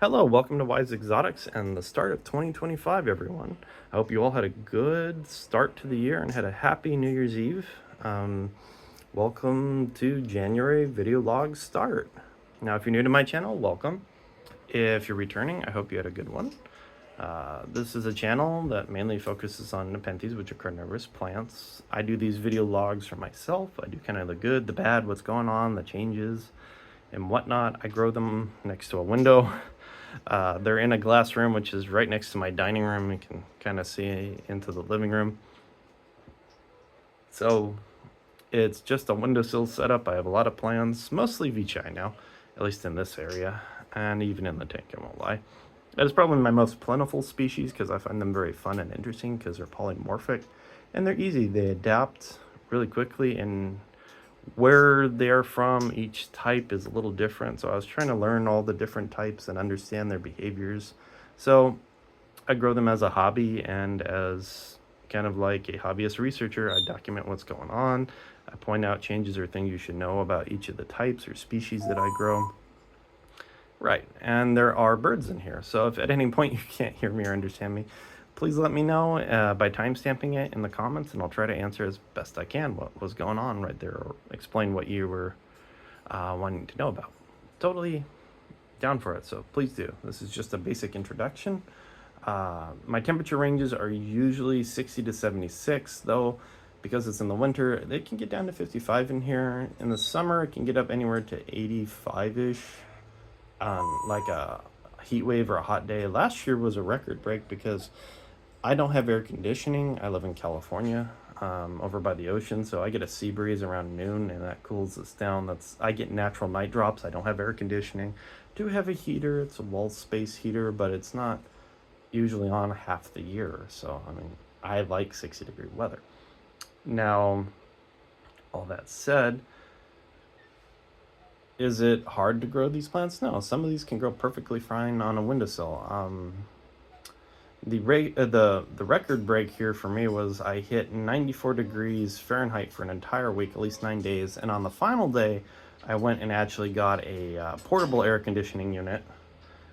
Hello, welcome to Wise Exotics and the start of 2025, everyone. I hope you all had a good start to the year and had a happy New Year's Eve. Welcome to January video log start. Now, if you're new to my channel, welcome. If you're returning, I hope you had a good one. This is a channel that mainly focuses on Nepenthes, which are carnivorous plants. I do these video logs for myself. I do kind of the good, the bad, what's going on, the changes, and whatnot. I grow them next to a window. They're in a glass room, which is right next to my dining room. You can kind of see into the living room. So it's just a windowsill setup. I have a lot of plants, mostly Vichai now, at least in this area, and even in the tank, I won't lie. That is probably my most plentiful species because I find them very fun and interesting because they're polymorphic and they're easy. They adapt really quickly, and where they're from, each type is a little different. So I was trying to learn all the different types and understand their behaviors. So I grow them as a hobby and as kind of like a hobbyist researcher. I document what's going on. I point out changes or things you should know about each of the types or species that I grow. Right, and there are birds in here. So if at any point you can't hear me or understand me, please let me know by timestamping it in the comments, and I'll try to answer as best I can what was going on right there, or explain what you were wanting to know about. Totally down for it, so please do. This is just a basic introduction. My temperature ranges are usually 60 to 76, though because it's in the winter, they can get down to 55 in here. In the summer, it can get up anywhere to 85-ish. Like a heat wave or a hot day. Last year was a record break because I don't have air conditioning. I live in California, over by the ocean, so I get a sea breeze around noon, and that cools us down. I get natural night drops. I don't have air conditioning. Do have a heater. It's a wall space heater, but it's not usually on half the year. So I mean, I like 60-degree weather. Now, all that said, is it hard to grow these plants? No, some of these can grow perfectly fine on a windowsill. The record break here for me was I hit 94 degrees Fahrenheit for an entire week, at least 9 days, and on the final day, I went and actually got a portable air conditioning unit,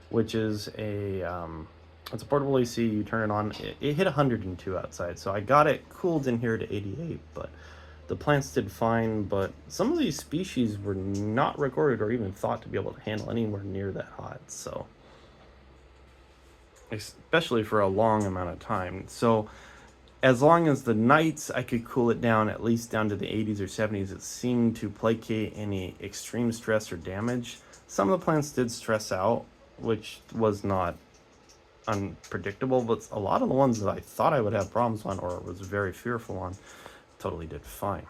which is it's a portable AC. You turn it on. It hit 102 outside, so I got it cooled in here to 88, but the plants did fine. But some of these species were not recorded or even thought to be able to handle anywhere near that hot, so especially for a long amount of time. So as long as the nights I could cool it down at least down to the 80s or 70s, it seemed to placate any extreme stress or damage. Some of the plants did stress out, which was not unpredictable, but a lot of the ones that I thought I would have problems on or was very fearful on totally did fine.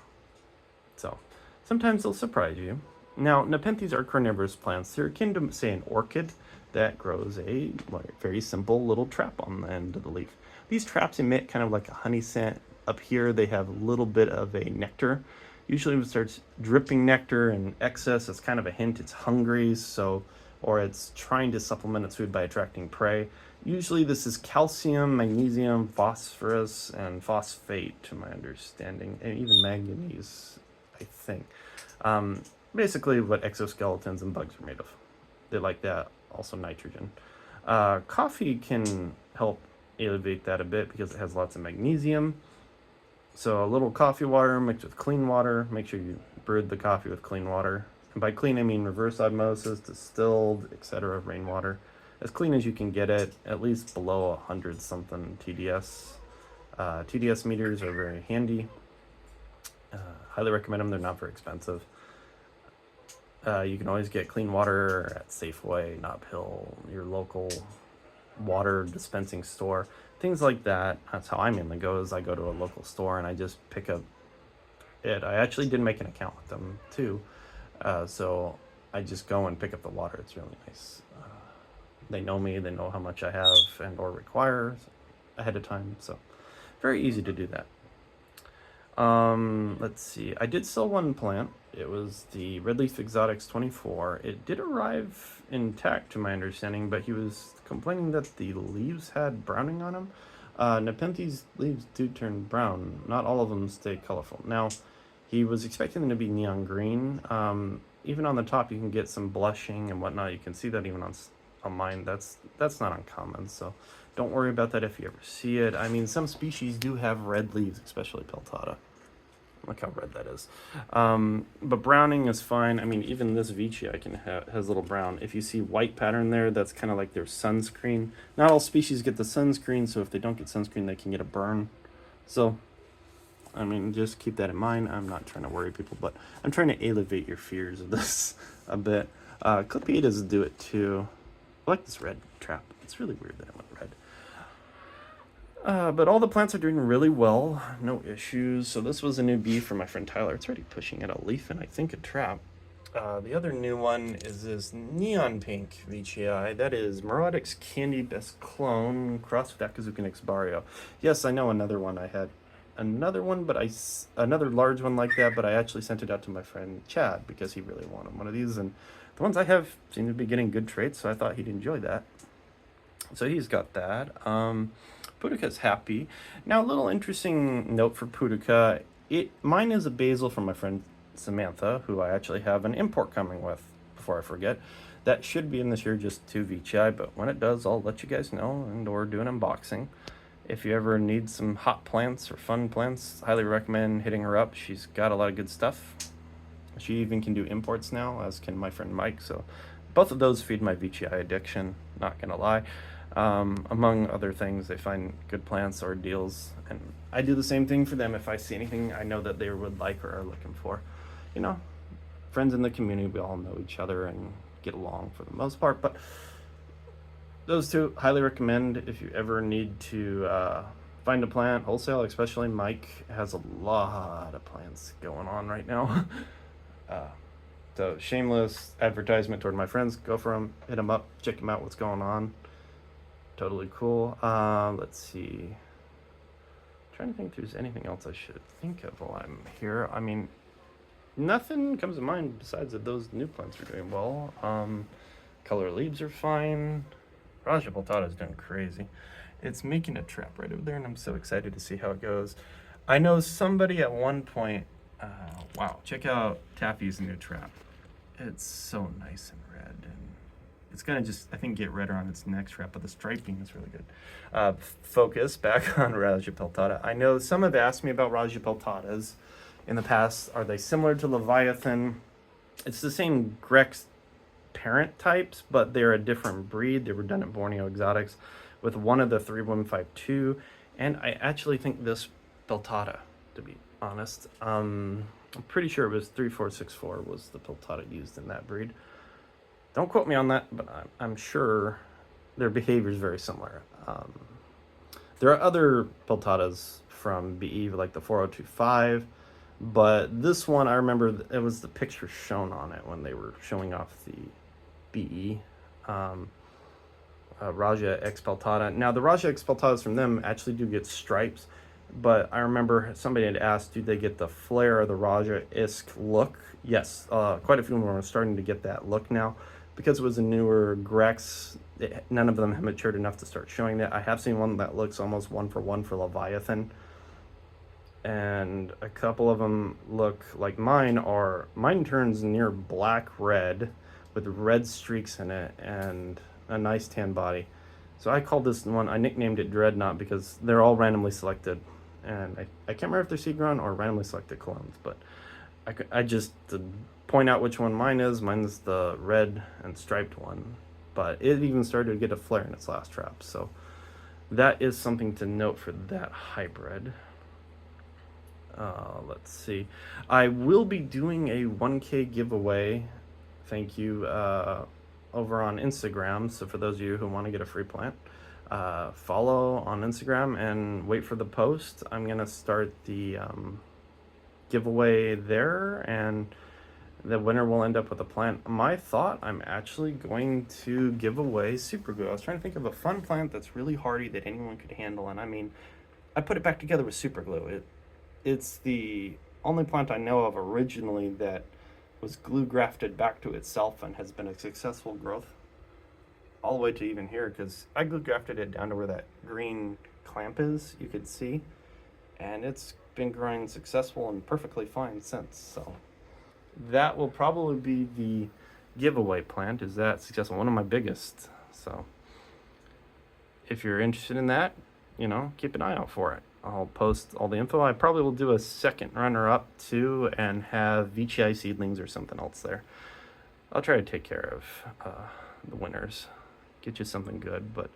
So sometimes they'll surprise you. Now, Nepenthes are carnivorous plants. They're akin to, say, an orchid that grows a very simple little trap on the end of the leaf. These traps emit kind of like a honey scent. Up here, they have a little bit of a nectar. Usually when it starts dripping nectar and excess, it's kind of a hint it's hungry, or it's trying to supplement its food by attracting prey. Usually this is calcium, magnesium, phosphorus, and phosphate, to my understanding, and even manganese, I think. Basically what exoskeletons and bugs are made of. They like that, also nitrogen. Coffee can help alleviate that a bit because it has lots of magnesium. So a little coffee water mixed with clean water. Make sure you brewed the coffee with clean water. And by clean, I mean reverse osmosis, distilled, etc., rainwater. As clean as you can get it, at least below 100 something TDS. TDS meters are very handy. Highly recommend them. They're not very expensive. You can always get clean water at Safeway, Nob Hill, your local water dispensing store, things like that. That's how I mainly go, is I go to a local store and I just pick up it. I actually did make an account with them too. So I just go and pick up the water. It's really nice. They know me, they know how much I have and or require ahead of time. So very easy to do that. Let's see. I did sell one plant. It was the Red Leaf Exotics 24. It did arrive intact to my understanding, but he was complaining that the leaves had browning on them. Nepenthes leaves do turn brown. Not all of them stay colorful. Now, he was expecting them to be neon green. Even on the top, you can get some blushing and whatnot. You can see that even on mine. That's not uncommon, so don't worry about that if you ever see it. I mean, some species do have red leaves, especially peltata. Look how red that is. But browning is fine. I mean, even this Veitchii has a little brown. If you see white pattern there, that's kind of like their sunscreen. Not all species get the sunscreen, so if they don't get sunscreen, they can get a burn. So, I mean, just keep that in mind. I'm not trying to worry people, but I'm trying to alleviate your fears of this a bit. Clypeatas do it too. I like this red trap. It's really weird that I went red. But all the plants are doing really well. No issues. So this was a new bee for my friend Tyler. It's already pushing out a leaf and I think a trap. The other new one is this neon pink Veitchii. That is Merotic's Candy Best Clone crossed with Akazukinix Barrio. Yes, I know another one. I had another one, but another large one like that, but I actually sent it out to my friend Chad because he really wanted one of these. And the ones I have seem to be getting good traits, so I thought he'd enjoy that. So he's got that. Pudica's happy. Now, a little interesting note for Pudica. Mine is a basil from my friend Samantha, who I actually have an import coming with, before I forget. That should be in this year, just 2 Veitchii, but when it does, I'll let you guys know, and or do an unboxing. If you ever need some hot plants or fun plants, highly recommend hitting her up. She's got a lot of good stuff. She even can do imports now, as can my friend Mike, so both of those feed my Veitchii addiction, not gonna lie. Among other things, they find good plants or deals, and I do the same thing for them. If I see anything I know that they would like or are looking for, you know, friends in the community, we all know each other and get along for the most part. But those two, highly recommend if you ever need to find a plant wholesale. Especially Mike has a lot of plants going on right now. So shameless advertisement toward my friends. Go for them, hit them up, check them out. What's going on? Totally cool. Let's see. I'm trying to think if there's anything else I should think of while I'm here. I mean, nothing comes to mind besides that those new plants are doing well. Color leaves are fine. Raja Peltata is doing crazy. It's making a trap right over there, and I'm so excited to see how it goes. I know somebody at one point. Wow, check out Taffy's new trap. It's so nice and red, and it's gonna just, I think, get redder on its next trap, but the striping is really good. Focus back on Raja Peltata. I know some have asked me about Raja Peltatas in the past. Are they similar to Leviathan? It's the same Grex parent types, but they're a different breed. They were done at Borneo Exotics with one of the 3152, and I actually think this Peltata, to be honest, I'm pretty sure it was 3464 was the Peltata used in that breed. Don't quote me on that, but I'm sure their behavior is very similar. There are other Peltatas from BE, like the 4025, but this one, I remember it was the picture shown on it when they were showing off the BE. Raja X Peltata. Now, the Raja X Peltatas from them actually do get stripes, but I remember somebody had asked, do they get the flare or the Raja-esque look? Yes, quite a few of them are starting to get that look now. Because it was a newer Grex, none of them have matured enough to start showing that. I have seen one that looks almost 1-for-1 for Leviathan. And a couple of them look like mine turns near black-red with red streaks in it and a nice tan body. So I called this one, I nicknamed it Dreadnought because they're all randomly selected. And I can't remember if they're seed grown or randomly selected clones, but I just to point out which one mine is. Mine's the red and striped one, but it even started to get a flare in its last trap. So that is something to note for that hybrid. Let's see. I will be doing a 1K giveaway. Thank you. Over on Instagram. So for those of you who want to get a free plant, follow on Instagram and wait for the post. I'm gonna start the giveaway there, and the winner will end up with a plant. My thought, I'm actually going to give away super glue. I was trying to think of a fun plant that's really hardy that anyone could handle, and I mean, I put it back together with super glue. It's the only plant I know of originally that was glue grafted back to itself and has been a successful growth all the way to even here, because I glue grafted it down to where that green clamp is, you could see, and it's been growing successful and perfectly fine since. So that will probably be the giveaway plant, is that successful, one of my biggest. So if you're interested in that, keep an eye out for it. I'll post all the info. I probably will do a second runner-up too and have VCI seedlings or something else there. I'll try to take care of the winners, get you something good, but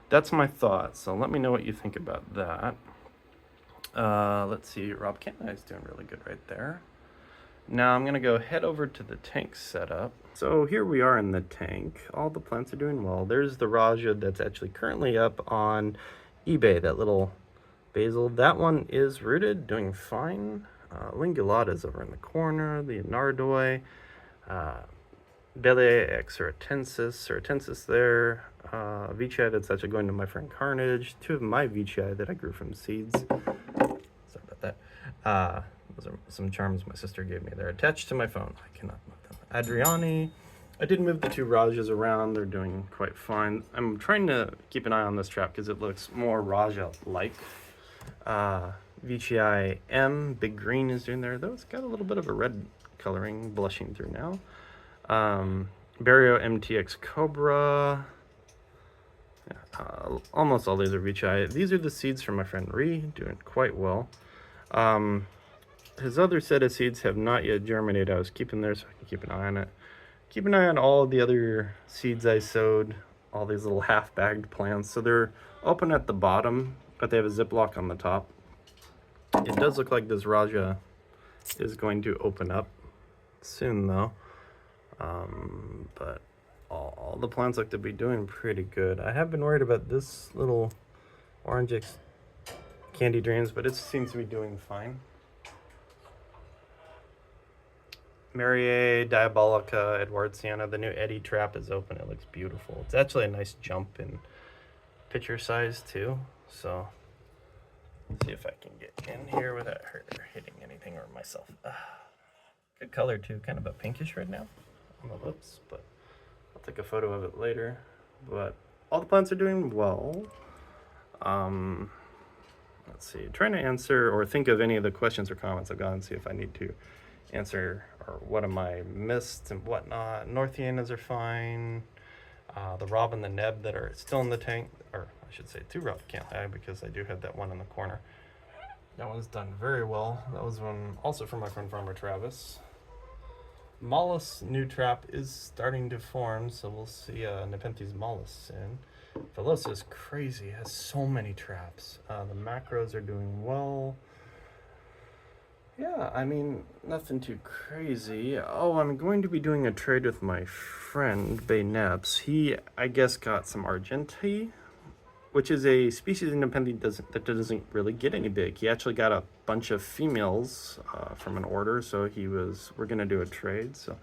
that's my thoughts. So let me know what you think about that. Let's see, Rob Kentney's doing really good right there. Now I'm going to go head over to the tank setup. So here we are in the tank. All the plants are doing well. There's the Raja that's actually currently up on eBay, that little basil. That one is rooted, doing fine. Lingulata's over in the corner, the Nardoi, Bele Exoratensis there, VCI that's actually going to my friend Carnage, 2 of my VCI that I grew from seeds. Sorry about that. Those are some charms my sister gave me. They're attached to my phone. I cannot move them. Adriani. I did move the 2 Rajas around. They're doing quite fine. I'm trying to keep an eye on this trap because it looks more Raja-like. VCI M, Big Green is doing there, though it's got a little bit of a red coloring blushing through now. Barrio MTX Cobra. Almost all these are VCI. These are the seeds from my friend Ree, doing quite well. His other set of seeds have not yet germinated. I was keeping there so I can keep an eye on it. Keep an eye on all the other seeds I sowed, all these little half-bagged plants. So they're open at the bottom, but they have a Ziploc on the top. It does look like this Raja is going to open up soon, though. But all the plants look to be doing pretty good. I have been worried about this little Orange Candy Dreams, but it seems to be doing fine. Marie Diabolica Edwardsiana, the new Eddie trap is open. It looks beautiful. It's actually a nice jump in picture size too. So let's see if I can get in here without hitting anything or myself. Good color too, kind of a pinkish right now on the lips, but I'll take a photo of it later. But all the plants are doing well. Let's see, trying to answer or think of any of the questions or comments I've got and see if I need to answer or what am I missed and whatnot. Northianas are fine. The Rob and the Neb that are still in the tank, or I should say 2 Rob, can't lie because I do have that one in the corner. That one's done very well. That was one also from my friend Farmer Travis. Mollusk new trap is starting to form, so we'll see Nepenthes mollusk soon. Velosa is crazy, it has so many traps. The macros are doing well. Yeah, I mean, nothing too crazy. Oh, I'm going to be doing a trade with my friend, Bay Neps. He, I guess, got some Argenti, which is a species in Nepenthes that doesn't really get any big. He actually got a bunch of females from an order, so we're going to do a trade. So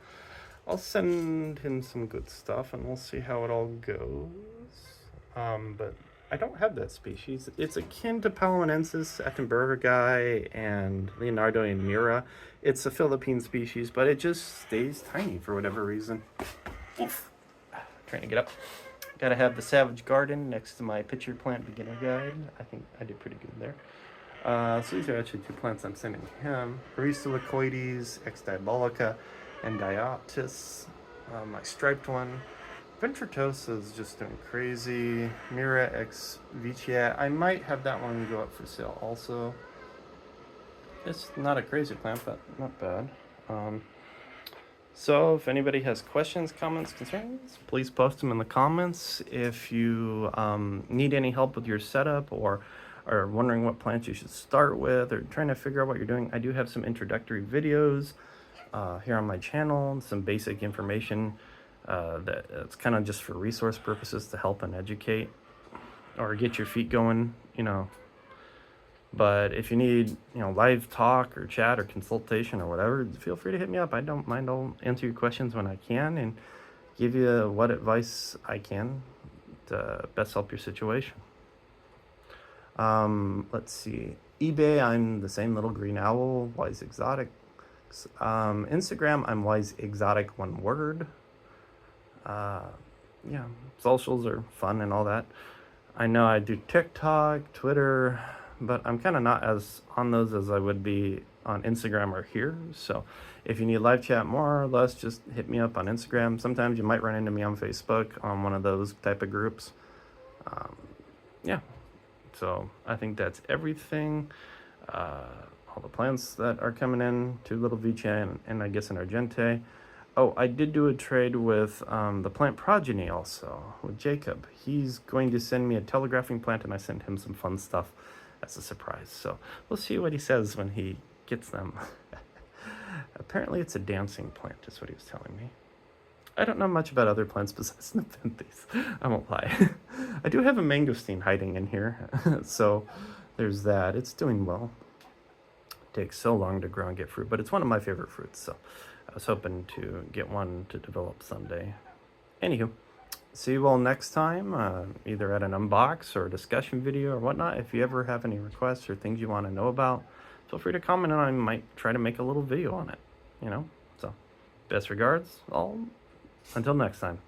I'll send him some good stuff, and we'll see how it all goes. But I don't have that species. It's akin to Palamonensis, Attenbergi, and Leonardo and Mira. It's a Philippine species, but it just stays tiny for whatever reason. Oof. Trying to get up. Gotta have the Savage Garden next to my pitcher plant beginner guide. I think I did pretty good there. So these are actually 2 plants I'm sending him. Aristolecoides, X Diabolica, and Diotis. My striped one. Ventritosa is just doing crazy. Mira X Vicia. I might have that one go up for sale also. It's not a crazy plant, but not bad. So if anybody has questions, comments, concerns, please post them in the comments. If you need any help with your setup or are wondering what plants you should start with or trying to figure out what you're doing, I do have some introductory videos here on my channel, some basic information that's kind of just for resource purposes to help and educate or get your feet going, But if you need, live talk or chat or consultation or whatever, feel free to hit me up. I don't mind. I'll answer your questions when I can and give you what advice I can to best help your situation. Let's see. eBay, I'm the same little green owl, Wise Exotic. Instagram, I'm Wise Exotic, one word. Yeah, socials are fun and all that. I know I do TikTok, Twitter, but I'm kind of not as on those as I would be on Instagram or here. So if you need live chat more or less, just hit me up on Instagram. Sometimes you might run into me on Facebook on one of those type of groups. Yeah, so I think that's everything. All the plants that are coming in to Little Vice and I guess an Argente. Oh, I did do a trade with the plant progeny also, with Jacob. He's going to send me a telegraphing plant, and I sent him some fun stuff as a surprise. So we'll see what he says when he gets them. Apparently it's a dancing plant, is what he was telling me. I don't know much about other plants besides Nepenthes. I won't lie. I do have a mangosteen hiding in here, so there's that. It's doing well. It takes so long to grow and get fruit, but it's one of my favorite fruits, so I was hoping to get one to develop someday. Anywho, see you all next time, either at an unbox or a discussion video or whatnot. If you ever have any requests or things you want to know about, feel free to comment and I might try to make a little video on it, you know? So, best regards, all. Until next time.